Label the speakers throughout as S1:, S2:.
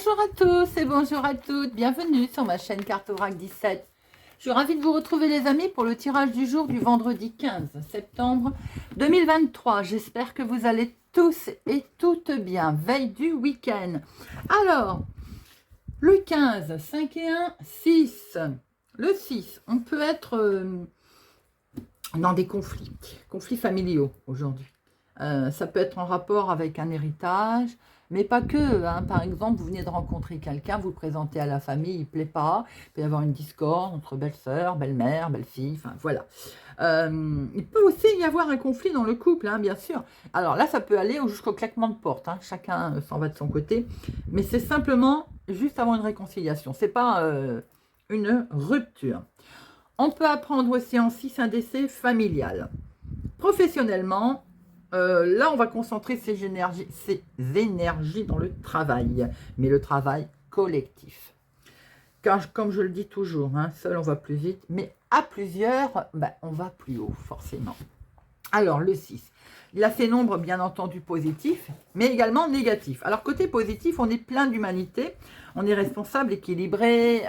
S1: Bonjour à tous et bonjour à toutes, bienvenue sur ma chaîne Cartorac 17. Je suis ravie de vous retrouver les amis pour le tirage du jour du vendredi 15 septembre 2023. J'espère que vous allez tous et toutes bien, veille du week-end. Alors, le 15, 5 et 1, 6. Le 6, on peut être dans des conflits familiaux aujourd'hui. Ça peut être en rapport avec un héritage, mais pas que. Hein. Par exemple, vous venez de rencontrer quelqu'un, vous le présentez à la famille, il ne plaît pas, il peut y avoir une discorde entre belle-sœur, belle-mère, belle-fille, enfin voilà. Il peut aussi y avoir un conflit dans le couple, hein, bien sûr. Alors là, ça peut aller jusqu'au claquement de porte, hein. Chacun s'en va de son côté, mais c'est simplement juste avant une réconciliation, c'est pas une rupture. On peut apprendre aussi en 6 un décès familial. Professionnellement, là, on va concentrer ses énergies dans le travail, mais le travail collectif. Car, comme je le dis toujours, hein, seul on va plus vite, mais à plusieurs, on va plus haut, forcément. Alors, le 6, il a ses nombres, bien entendu, positifs, mais également négatifs. Alors, côté positif, on est plein d'humanité, on est responsable, équilibré,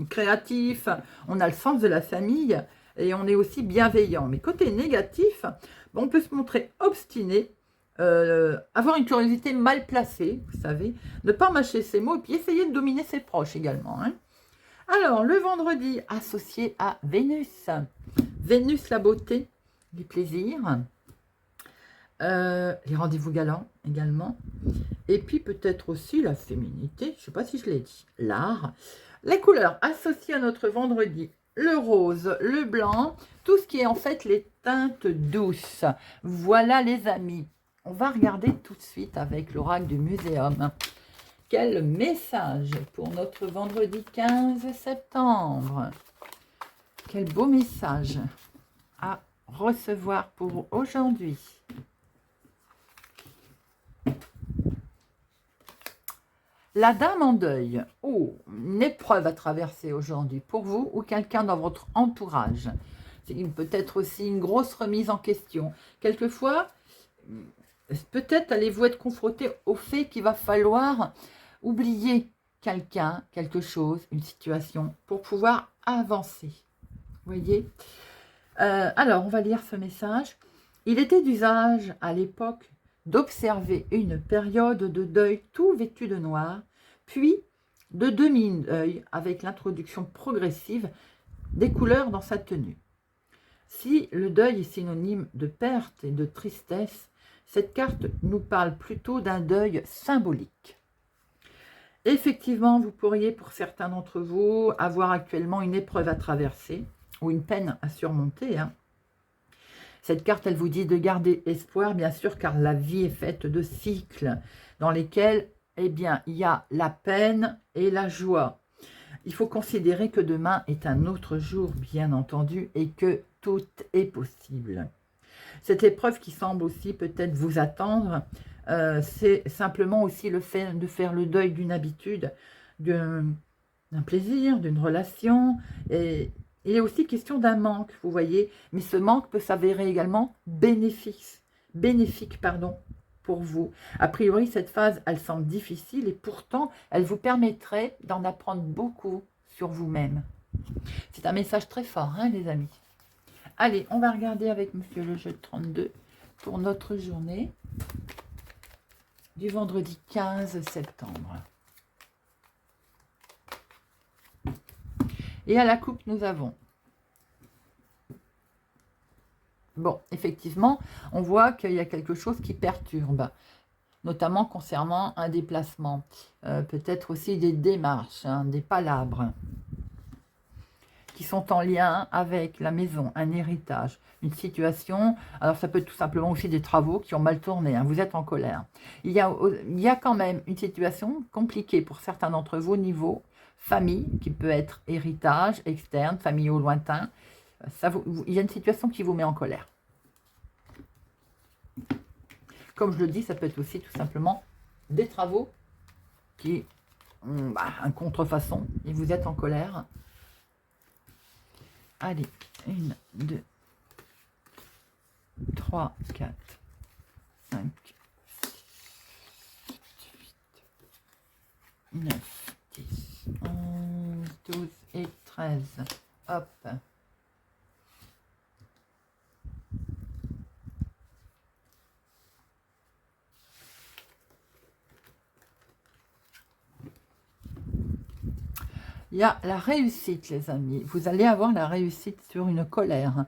S1: créatif, on a le sens de la famille, et on est aussi bienveillant. Mais côté négatif, on peut se montrer obstiné, avoir une curiosité mal placée, vous savez, ne pas mâcher ses mots, et puis essayer de dominer ses proches également. Hein. Alors, le vendredi, associé à Vénus. Vénus, la beauté, les plaisirs, les rendez-vous galants également, et puis peut-être aussi la féminité, je ne sais pas si je l'ai dit, l'art. Les couleurs associées à notre vendredi, le rose, le blanc, tout ce qui est en fait les teintes douces. Voilà les amis, on va regarder tout de suite avec l'oracle du muséum. Quel message pour notre vendredi 15 septembre. Quel beau message à recevoir pour aujourd'hui. La dame en deuil. Oh, une épreuve à traverser aujourd'hui pour vous ou quelqu'un dans votre entourage. C'est peut-être aussi une grosse remise en question. Quelquefois, peut-être allez-vous être confronté au fait qu'il va falloir oublier quelqu'un, quelque chose, une situation pour pouvoir avancer. Vous voyez ? Alors, on va lire ce message. Il était d'usage à l'époque d'observer une période de deuil tout vêtu de noir, puis de demi-deuil avec l'introduction progressive des couleurs dans sa tenue. Si le deuil est synonyme de perte et de tristesse, cette carte nous parle plutôt d'un deuil symbolique. Effectivement, vous pourriez, pour certains d'entre vous, avoir actuellement une épreuve à traverser ou une peine à surmonter. Hein. Cette carte, elle vous dit de garder espoir, bien sûr, car la vie est faite de cycles dans lesquels, eh bien, il y a la peine et la joie. Il faut considérer que demain est un autre jour, bien entendu, et que tout est possible. Cette épreuve qui semble aussi peut-être vous attendre, c'est simplement aussi le fait de faire le deuil d'une habitude, d'un plaisir, d'une relation, et il est aussi question d'un manque, vous voyez, mais ce manque peut s'avérer également bénéfique, pour vous. A priori, cette phase, elle semble difficile et pourtant, elle vous permettrait d'en apprendre beaucoup sur vous-même. C'est un message très fort, hein, les amis. Allez, on va regarder avec Monsieur le jeu de 32 pour notre journée du vendredi 15 septembre. Et à la coupe, nous avons... Bon, effectivement, on voit qu'il y a quelque chose qui perturbe, notamment concernant un déplacement, peut-être aussi des démarches, hein, des palabres, qui sont en lien avec la maison, un héritage, une situation. Alors, ça peut être tout simplement aussi des travaux qui ont mal tourné, hein, vous êtes en colère. Il y a quand même une situation compliquée pour certains d'entre vous au niveau famille, qui peut être héritage, externe, famille au lointain. Il y a une situation qui vous met en colère. Comme je le dis, ça peut être aussi tout simplement des travaux qui ont un contrefaçon et vous êtes en colère. Allez, 1, 2, 3, 4, 5, 6, 7, 8, 9, 10, 11, 12 et 13. Hop. Il y a la réussite, les amis. Vous allez avoir la réussite sur une colère.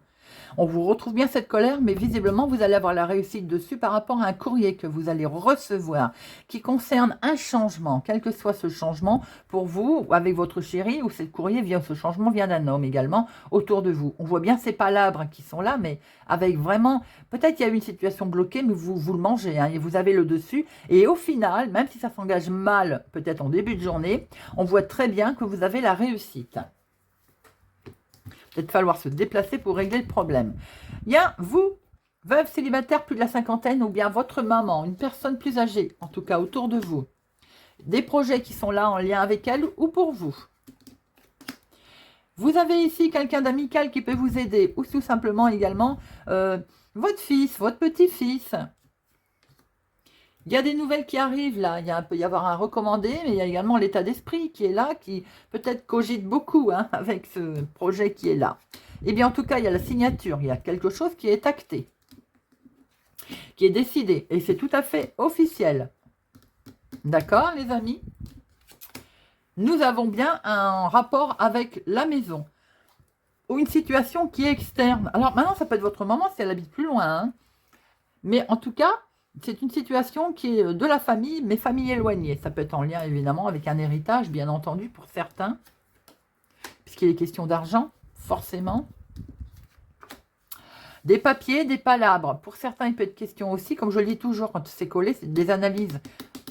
S1: On vous retrouve bien cette colère, mais visiblement, vous allez avoir la réussite dessus par rapport à un courrier que vous allez recevoir qui concerne un changement, quel que soit ce changement pour vous, avec votre chéri, ou ce courrier vient, ce changement vient d'un homme également autour de vous. On voit bien ces palabres qui sont là, mais avec vraiment, peut-être il y a une situation bloquée, mais vous le mangez, hein, et vous avez le dessus. Et au final, même si ça s'engage mal, peut-être en début de journée, on voit très bien que vous avez la réussite. Peut-être falloir se déplacer pour régler le problème. Il y a vous, veuve célibataire plus de la cinquantaine, ou bien votre maman, une personne plus âgée, en tout cas autour de vous. Des projets qui sont là en lien avec elle ou pour vous. Vous avez ici quelqu'un d'amical qui peut vous aider, ou tout simplement également votre fils, votre petit-fils. Il y a des nouvelles qui arrivent là, il peut y avoir un recommandé, mais il y a également l'état d'esprit qui est là, qui peut-être cogite beaucoup hein, avec ce projet qui est là. Eh bien en tout cas, il y a la signature, il y a quelque chose qui est acté, qui est décidé, et c'est tout à fait officiel. D'accord les amis? Nous avons bien un rapport avec la maison, ou une situation qui est externe. Alors maintenant, ça peut être votre maman si elle habite plus loin, hein. Mais en tout cas, c'est une situation qui est de la famille, mais famille éloignée. Ça peut être en lien, évidemment, avec un héritage, bien entendu, pour certains. Puisqu'il est question d'argent, forcément. Des papiers, des palabres. Pour certains, il peut être question aussi, comme je le dis toujours, quand c'est collé, c'est des analyses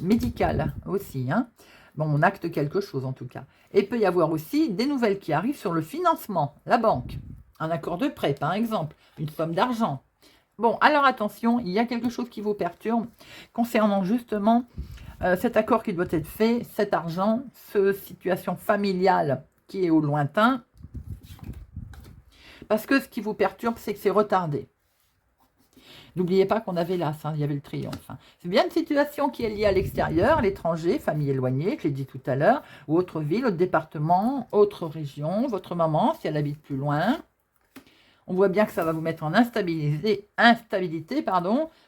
S1: médicales aussi. Hein. Bon, on acte quelque chose, en tout cas. Et il peut y avoir aussi des nouvelles qui arrivent sur le financement, la banque. Un accord de prêt, par exemple. Une somme d'argent. Bon, alors attention, il y a quelque chose qui vous perturbe concernant justement cet accord qui doit être fait, cet argent, cette situation familiale qui est au lointain. Parce que ce qui vous perturbe, c'est que c'est retardé. N'oubliez pas qu'on avait l'as, hein, il y avait le triomphe. Hein. C'est bien une situation qui est liée à l'extérieur, l'étranger, famille éloignée, je l'ai dit tout à l'heure, ou autre ville, autre département, autre région, votre maman, si elle habite plus loin. On voit bien que ça va vous mettre en instabilité,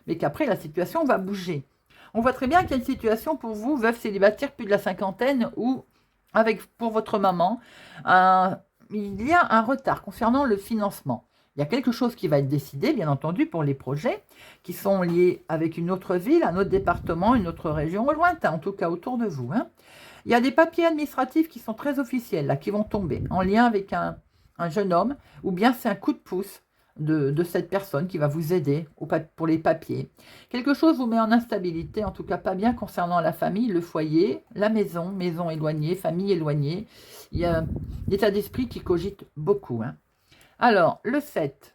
S1: mais qu'après, la situation va bouger. On voit très bien qu'il y a une situation pour vous, veuve célibataire, plus de la cinquantaine, ou pour votre maman, il y a un retard concernant le financement. Il y a quelque chose qui va être décidé, bien entendu, pour les projets qui sont liés avec une autre ville, un autre département, une autre région, au lointain, en tout cas autour de vous. Hein. Il y a des papiers administratifs qui sont très officiels, là, qui vont tomber, en lien avec un jeune homme, ou bien c'est un coup de pouce de cette personne qui va vous aider pour les papiers. Quelque chose vous met en instabilité, en tout cas pas bien concernant la famille, le foyer, la maison éloignée, famille éloignée. Il y a l'état d'esprit qui cogite beaucoup. Hein. Alors, le 7,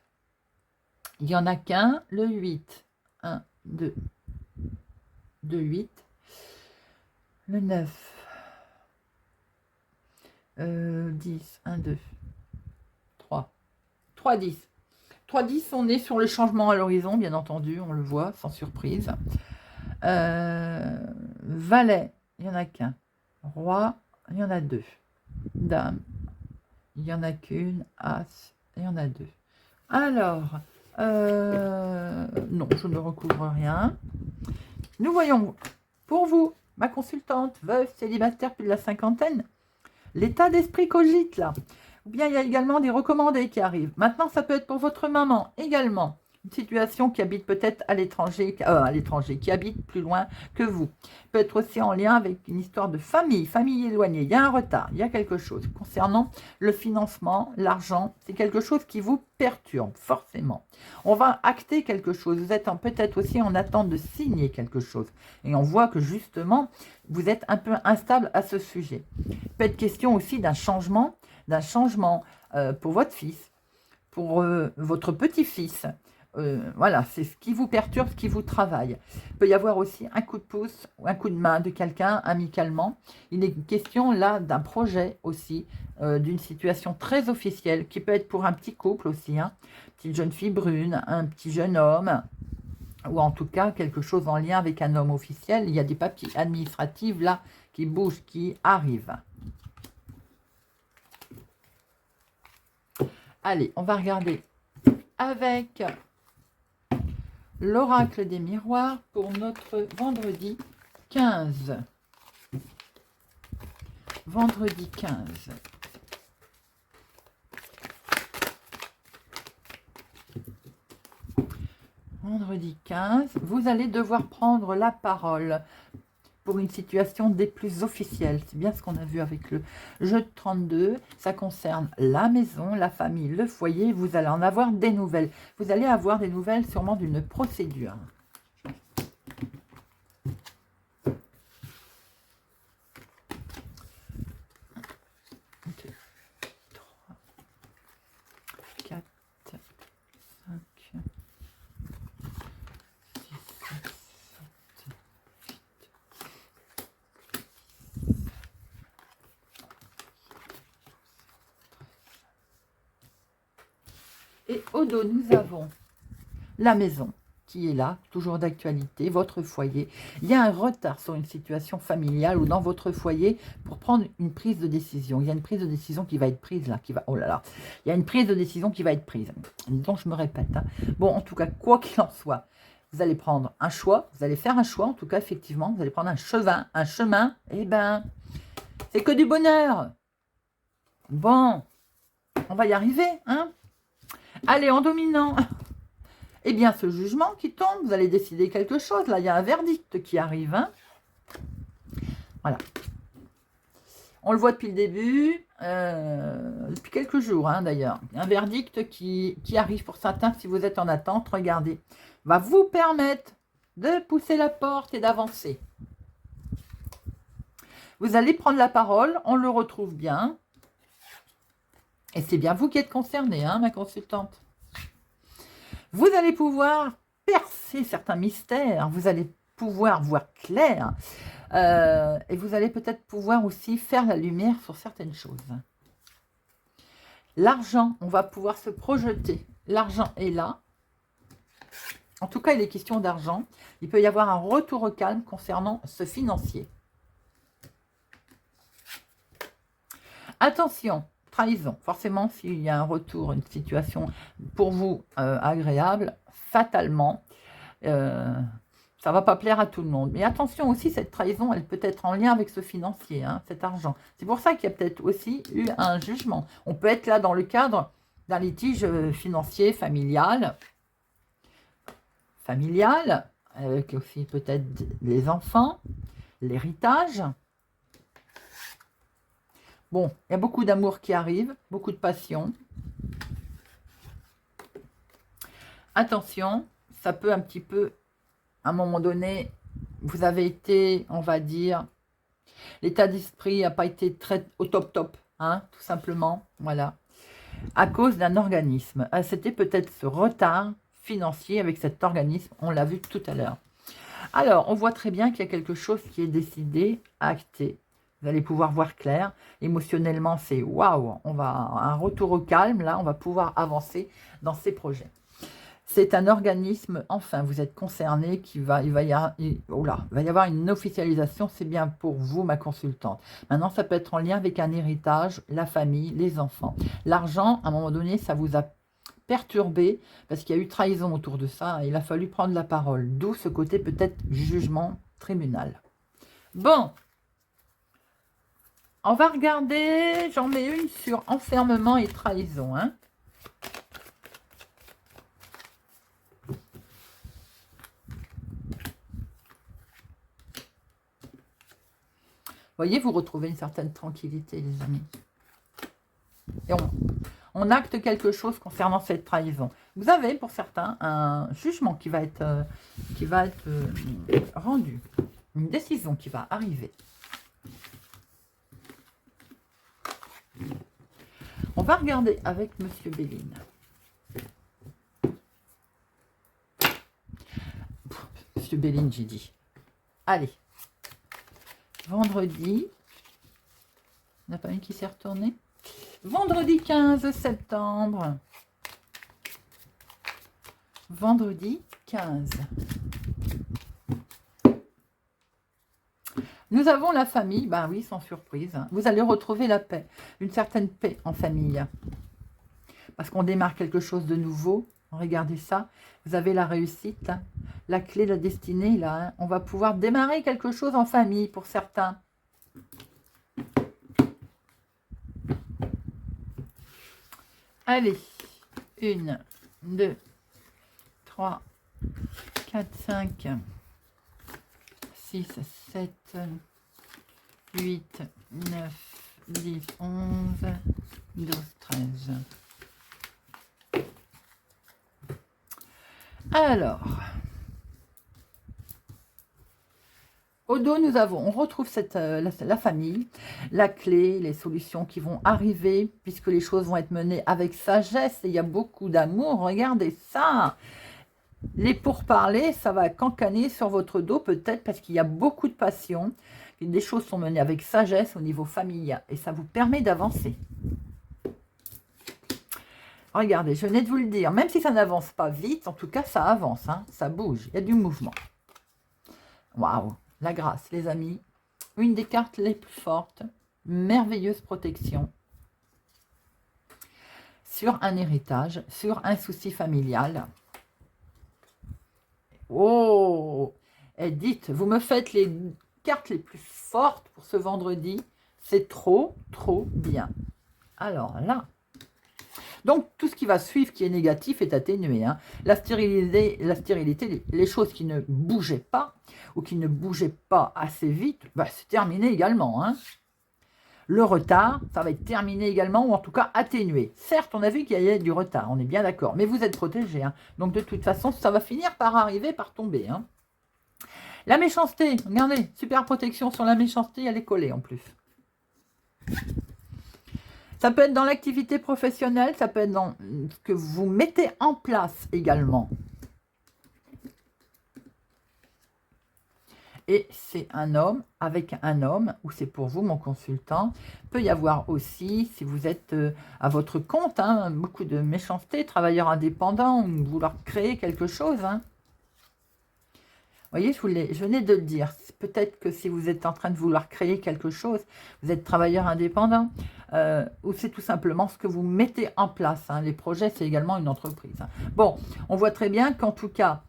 S1: il n'y en a qu'un. Le 8, 1, 2, 2, 8. Le 9, 10, 1, 2. 3-10. 3-10, on est sur le changement à l'horizon, bien entendu, on le voit, sans surprise. Valet, il n'y en a qu'un. Roi, il y en a 2. Dame, il n'y en a qu'une. As, il y en a 2. Alors, non, je ne recouvre rien. Nous voyons, pour vous, ma consultante, veuve, célibataire, plus de la cinquantaine, l'état d'esprit cogite, là. Ou bien il y a également des recommandés qui arrivent. Maintenant, ça peut être pour votre maman également. Une situation qui habite peut-être à l'étranger, qui habite plus loin que vous. Peut être aussi en lien avec une histoire de famille éloignée. Il y a un retard, il y a quelque chose. Concernant le financement, l'argent, c'est quelque chose qui vous perturbe, forcément. On va acter quelque chose. Vous êtes peut-être aussi en attente de signer quelque chose. Et on voit que justement, vous êtes un peu instable à ce sujet. Il peut être question aussi d'un changement pour votre fils, pour votre petit-fils. Voilà, c'est ce qui vous perturbe, ce qui vous travaille. Il peut y avoir aussi un coup de pouce ou un coup de main de quelqu'un amicalement. Il est question là d'un projet aussi, d'une situation très officielle qui peut être pour un petit couple aussi, hein. Petite jeune fille brune, un petit jeune homme, ou en tout cas quelque chose en lien avec un homme officiel. Il y a des papiers administratifs là qui bouge, qui arrive. Allez, on va regarder avec l'oracle des miroirs pour notre vendredi 15. Vendredi 15. Vendredi 15, vous allez devoir prendre la parole pour une situation des plus officielles. C'est bien ce qu'on a vu avec le jeu de 32. Ça concerne la maison, la famille, le foyer. Vous allez en avoir des nouvelles. Vous allez avoir des nouvelles sûrement d'une procédure. Et au dos, nous avons la maison qui est là, toujours d'actualité, votre foyer. Il y a un retard sur une situation familiale ou dans votre foyer pour prendre une prise de décision. Il y a une prise de décision qui va être prise là, oh là là, il y a une prise de décision qui va être prise. Donc je me répète. Hein. Bon, en tout cas, quoi qu'il en soit, vous allez prendre un choix, vous allez faire un choix, en tout cas, effectivement, vous allez prendre un chemin, et ben, c'est que du bonheur. Bon, on va y arriver, hein. Allez, en dominant, eh bien, ce jugement qui tombe, vous allez décider quelque chose. Là, il y a un verdict qui arrive. Hein. Voilà. On le voit depuis le début, depuis quelques jours, hein, d'ailleurs. Un verdict qui arrive pour certains, si vous êtes en attente, regardez, va vous permettre de pousser la porte et d'avancer. Vous allez prendre la parole, on le retrouve bien. Et c'est bien vous qui êtes concerné, hein, ma consultante. Vous allez pouvoir percer certains mystères, vous allez pouvoir voir clair, et vous allez peut-être pouvoir aussi faire la lumière sur certaines choses. L'argent, on va pouvoir se projeter. L'argent est là. En tout cas, il est question d'argent. Il peut y avoir un retour au calme concernant ce financier. Attention, trahison. Forcément, s'il y a un retour, une situation pour vous agréable, fatalement, ça ne va pas plaire à tout le monde. Mais attention aussi, cette trahison, elle peut être en lien avec ce financier, hein, cet argent. C'est pour ça qu'il y a peut-être aussi eu un jugement. On peut être là dans le cadre d'un litige financier, familial, avec aussi peut-être les enfants, l'héritage. Bon, il y a beaucoup d'amour qui arrive, beaucoup de passion. Attention, ça peut un petit peu, à un moment donné, vous avez été, on va dire, l'état d'esprit n'a pas été très au top, hein, tout simplement, voilà, à cause d'un organisme. C'était peut-être ce retard financier avec cet organisme, on l'a vu tout à l'heure. Alors, on voit très bien qu'il y a quelque chose qui est décidé, acté. Vous allez pouvoir voir clair. Émotionnellement, c'est waouh, on va un retour au calme, là, on va pouvoir avancer dans ces projets. C'est un organisme, enfin, vous êtes concerné, il va y avoir une officialisation, c'est bien pour vous, ma consultante. Maintenant, ça peut être en lien avec un héritage, la famille, les enfants. L'argent, à un moment donné, ça vous a perturbé, parce qu'il y a eu trahison autour de ça, il a fallu prendre la parole. D'où ce côté peut-être jugement, tribunal. Bon, on va regarder, j'en mets une sur enfermement et trahison, hein. Voyez, vous retrouvez une certaine tranquillité, les amis. Et on acte quelque chose concernant cette trahison. Vous avez, pour certains, un jugement qui va être rendu. Une décision qui va arriver. On va regarder avec Monsieur Béline. Monsieur Béline, j'ai dit. Allez. Vendredi, il n'y en a pas une qui s'est retournée. Vendredi 15 septembre. Vendredi 15. Nous avons la famille, ben oui, sans surprise. Hein. Vous allez retrouver la paix, une certaine paix en famille. Parce qu'on démarre quelque chose de nouveau. Regardez ça, vous avez la réussite, hein. La clé de la destinée, là. Hein. On va pouvoir démarrer quelque chose en famille pour certains. Allez, 1, 2, 3, 4, 5, 6, 7, 8, 9, 10, 11, 12, 13. Alors, au dos, nous avons, on retrouve la famille, la clé, les solutions qui vont arriver, puisque les choses vont être menées avec sagesse, et il y a beaucoup d'amour, regardez ça. Les pourparlers, ça va cancaner sur votre dos peut-être, parce qu'il y a beaucoup de passion, et des choses sont menées avec sagesse au niveau familial, et ça vous permet d'avancer. Regardez, je venais de vous le dire, même si ça n'avance pas vite, en tout cas, ça avance, hein, ça bouge, il y a du mouvement. Waouh, la grâce, les amis. Une des cartes les plus fortes, merveilleuse protection sur un héritage, sur un souci familial. Oh, et dites, vous me faites les cartes les plus fortes pour ce vendredi. C'est trop, trop bien. Alors là, donc, tout ce qui va suivre, qui est négatif, est atténué. Hein. La stérilité, les choses qui ne bougeaient pas, ou qui ne bougeaient pas assez vite, bah, c'est terminé également. Hein. Le retard, ça va être terminé également, ou en tout cas atténué. Certes, on a vu qu'il y a du retard, on est bien d'accord, mais vous êtes protégé. Hein. Donc, de toute façon, ça va finir par arriver, par tomber. Hein. La méchanceté, regardez, super protection sur la méchanceté, elle est collée en plus. Ça peut être dans l'activité professionnelle, ça peut être dans ce que vous mettez en place également. Et c'est un homme avec un homme, ou c'est pour vous, mon consultant. Il peut y avoir aussi, si vous êtes à votre compte, hein, beaucoup de méchanceté, travailleur indépendant, vouloir créer quelque chose. Hein. Vous voyez, je venais de le dire. Peut-être que si vous êtes en train de vouloir créer quelque chose, vous êtes travailleur indépendant, ou c'est tout simplement ce que vous mettez en place. Hein. Les projets, c'est également une entreprise. Hein. Bon, on voit très bien qu'en tout cas,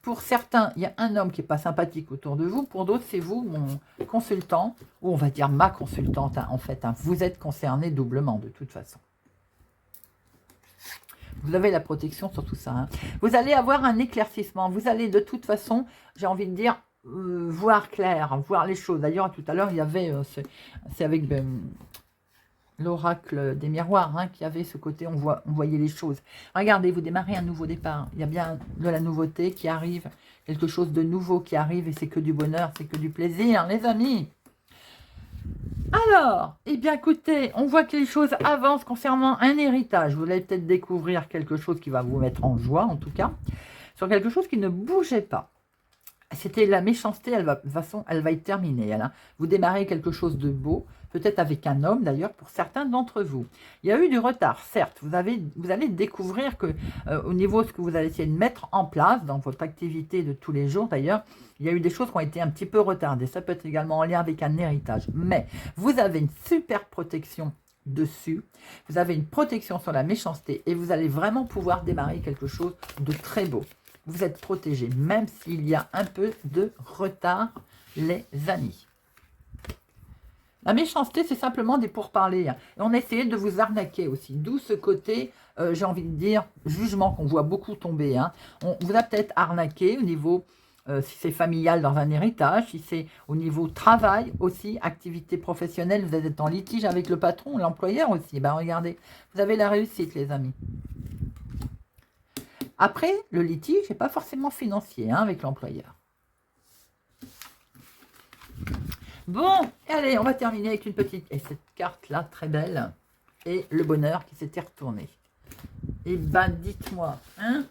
S1: pour certains, il y a un homme qui n'est pas sympathique autour de vous. Pour d'autres, c'est vous, mon consultant, ou on va dire ma consultante, hein, en fait. Hein. Vous êtes concerné doublement, de toute façon. Vous avez la protection sur tout ça. Hein. Vous allez avoir un éclaircissement. Vous allez de toute façon, j'ai envie de dire, voir clair, voir les choses. D'ailleurs, tout à l'heure, il y avait, c'est avec l'oracle des miroirs, hein, qui avait ce côté, on voyait les choses. Regardez, vous démarrez un nouveau départ. Il y a bien de la nouveauté qui arrive, quelque chose de nouveau qui arrive, et c'est que du bonheur, c'est que du plaisir, les amis. Alors, eh bien écoutez, on voit que les choses avancent concernant un héritage. Vous allez peut-être découvrir quelque chose qui va vous mettre en joie, en tout cas, sur quelque chose qui ne bougeait pas. C'était la méchanceté, de toute façon, elle va être terminée. Elle, hein. Vous démarrez quelque chose de beau, peut-être avec un homme d'ailleurs, pour certains d'entre vous. Il y a eu du retard, certes. Vous allez découvrir que au niveau de ce que vous allez essayer de mettre en place dans votre activité de tous les jours, d'ailleurs, il y a eu des choses qui ont été un petit peu retardées. Ça peut être également en lien avec un héritage. Mais vous avez une super protection dessus. Vous avez une protection sur la méchanceté et vous allez vraiment pouvoir démarrer quelque chose de très beau. Vous êtes protégés, même s'il y a un peu de retard, les amis. La méchanceté, c'est simplement des pourparlers. Hein. Et on a essayé de vous arnaquer aussi. D'où ce côté, j'ai envie de dire, jugement qu'on voit beaucoup tomber. Hein. On vous a peut-être arnaqué au niveau, si c'est familial dans un héritage, si c'est au niveau travail aussi, activité professionnelle, vous êtes en litige avec le patron, l'employeur aussi. Ben regardez, vous avez la réussite, les amis. Après, le litige n'est pas forcément financier, hein, avec l'employeur. Bon, allez, on va terminer avec une petite... Et cette carte-là, très belle. Et le bonheur qui s'était retourné. Eh ben, dites-moi, hein?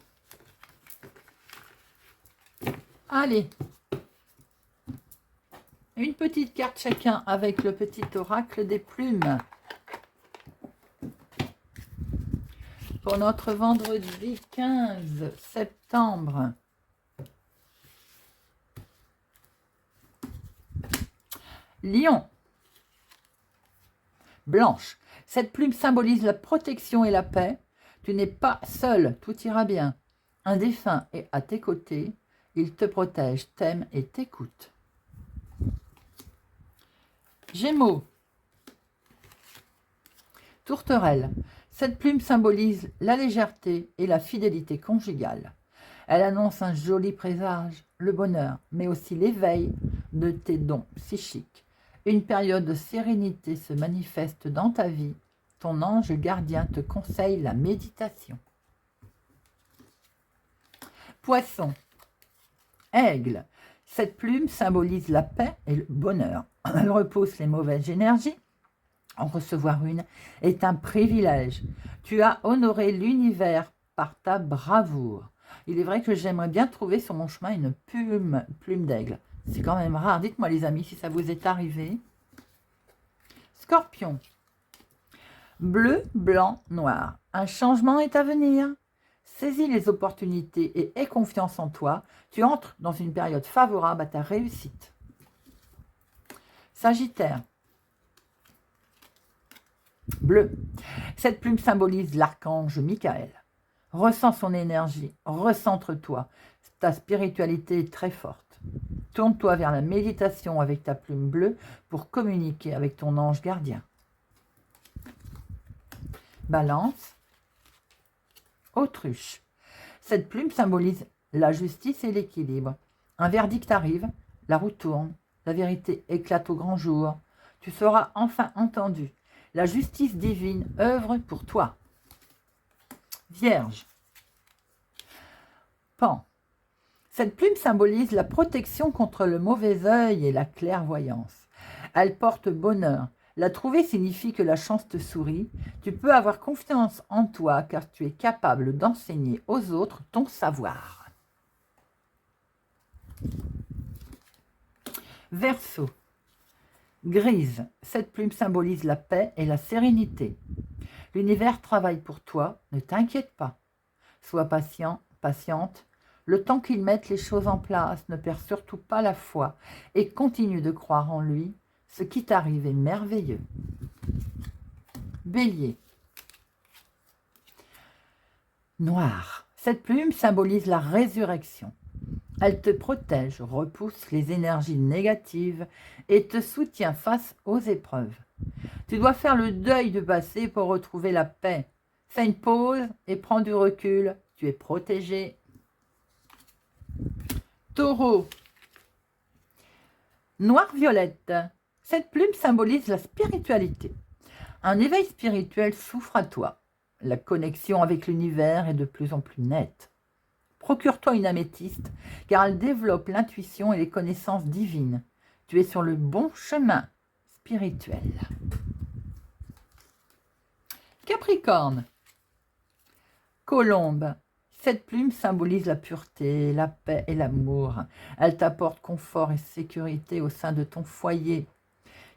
S1: Allez. Une petite carte chacun avec le petit oracle des plumes. Pour notre vendredi 15 septembre. Lion. Blanche. Cette plume symbolise la protection et la paix. Tu n'es pas seul, tout ira bien. Un défunt est à tes côtés. Il te protège, t'aime et t'écoute. Gémeaux. Tourterelle. Cette plume symbolise la légèreté et la fidélité conjugale. Elle annonce un joli présage, le bonheur, mais aussi l'éveil de tes dons psychiques. Une période de sérénité se manifeste dans ta vie. Ton ange gardien te conseille la méditation. Poisson. Aigle. Cette plume symbolise la paix et le bonheur. Elle repousse les mauvaises énergies. En recevoir une est un privilège. Tu as honoré l'univers par ta bravoure. Il est vrai que j'aimerais bien trouver sur mon chemin une plume d'aigle. C'est quand même rare. Dites-moi les amis si ça vous est arrivé. Scorpion. Bleu, blanc, noir. Un changement est à venir. Saisis les opportunités et aie confiance en toi. Tu entres dans une période favorable à ta réussite. Sagittaire. Bleu. Cette plume symbolise l'archange Michael. Ressens son énergie, recentre-toi. Ta spiritualité est très forte. Tourne-toi vers la méditation avec ta plume bleue pour communiquer avec ton ange gardien. Balance. Autruche. Cette plume symbolise la justice et l'équilibre. Un verdict arrive, la roue tourne, la vérité éclate au grand jour. Tu seras enfin entendu. La justice divine œuvre pour toi. Vierge. Pan. Cette plume symbolise la protection contre le mauvais œil et la clairvoyance. Elle porte bonheur. La trouver signifie que la chance te sourit. Tu peux avoir confiance en toi car tu es capable d'enseigner aux autres ton savoir. Verseau. Grise. Cette plume symbolise la paix et la sérénité. L'univers travaille pour toi, ne t'inquiète pas. Sois patient, patiente. Le temps qu'il mette les choses en place, ne perds surtout pas la foi et continue de croire en lui. Ce qui t'arrive est merveilleux. Bélier. Noir. Cette plume symbolise la résurrection. Elle te protège, repousse les énergies négatives et te soutient face aux épreuves. Tu dois faire le deuil du passé pour retrouver la paix. Fais une pause et prends du recul. Tu es protégé. Taureau. Noir-violette. Cette plume symbolise la spiritualité. Un éveil spirituel s'ouvre à toi. La connexion avec l'univers est de plus en plus nette. Procure-toi une améthyste, car elle développe l'intuition et les connaissances divines. Tu es sur le bon chemin spirituel. Capricorne. Colombe. Cette plume symbolise la pureté, la paix et l'amour. Elle t'apporte confort et sécurité au sein de ton foyer.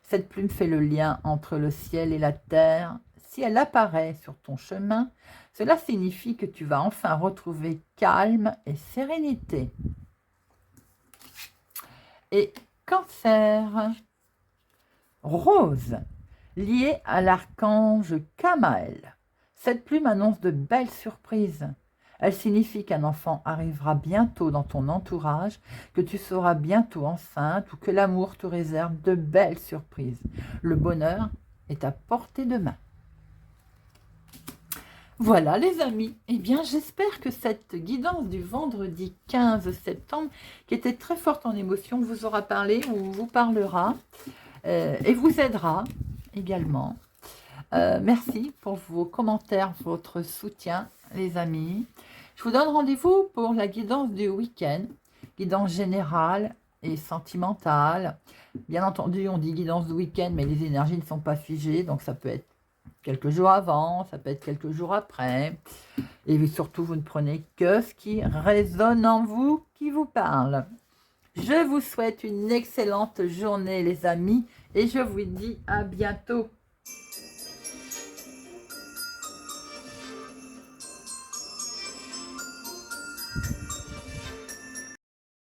S1: Cette plume fait le lien entre le ciel et la terre. Si elle apparaît sur ton chemin, cela signifie que tu vas enfin retrouver calme et sérénité. Et Cancer. Rose, liée à l'archange Kamaël. Cette plume annonce de belles surprises. Elle signifie qu'un enfant arrivera bientôt dans ton entourage, que tu seras bientôt enceinte ou que l'amour te réserve de belles surprises. Le bonheur est à portée de main. Voilà les amis, eh bien j'espère que cette guidance du vendredi 15 septembre, qui était très forte en émotion, vous aura parlé ou vous parlera et vous aidera également. Merci pour vos commentaires, votre soutien les amis. Je vous donne rendez-vous pour la guidance du week-end, guidance générale et sentimentale. Bien entendu, on dit guidance du week-end, mais les énergies ne sont pas figées, donc ça peut être quelques jours avant, ça peut être quelques jours après. Et surtout, vous ne prenez que ce qui résonne en vous, qui vous parle. Je vous souhaite une excellente journée les amis, et je vous dis à bientôt.